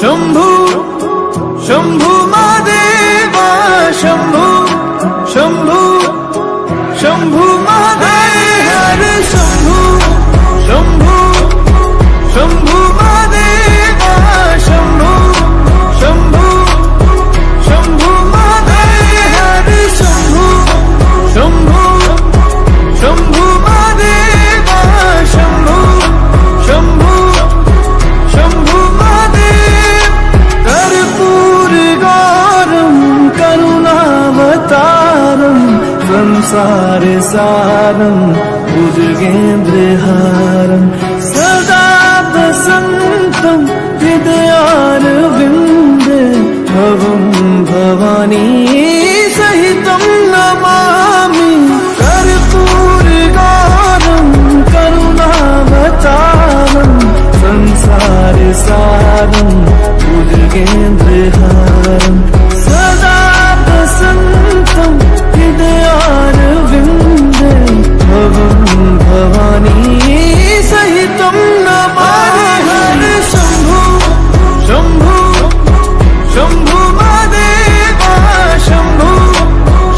शंभू शंभू महादेवा शंभू शंभू शंभू महादेव शंभू शंभू शंभू महादेवा शंभू शंभू शंभू महादेव शंभू शंभू शंभू महादेवा शंभू शंभू शंभू महादेव कर्पूर गौरम करुणावतारम संसार सारम भुजगेन्द्रहारम सदा वसन्तं हृदयारविन्दे भवं भवानी सहितं नमामि कर्पूर गौरम करुणावतारम संसार सारम भुजगेन्द्रहारम सदा वसन्तं हृदयारविन्दे भवं भवानी सहितं नमामि शंभू शंभू शंभू महादेवा शंभू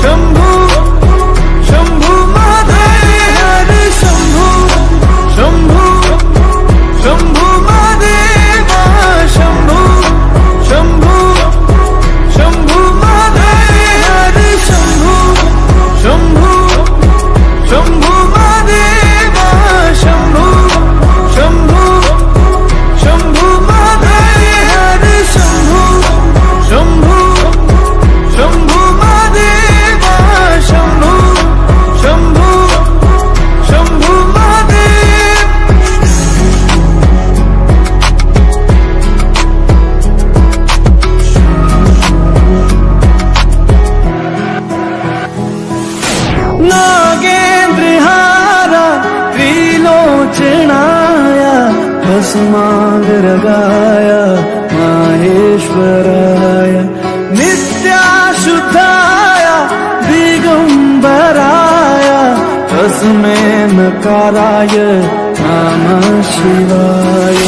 शंभू शंभू महादेव शंभू शंभू शंभू महादेवा शंभू शंभू शंभू महादेव शंभू शंभू शंभू महादेवा शंभू शंभू शंभू महादेव शंभू शंभू शंभू महादेवा शंभू शंभू शंभू महादेव नागेन्द्रहारा त्रिलोचनाय भस्मांगरगाय माहेश्वराय नित्याशुद्धाय दिगंबराय तस्मै नकाराय नमः शिवाय।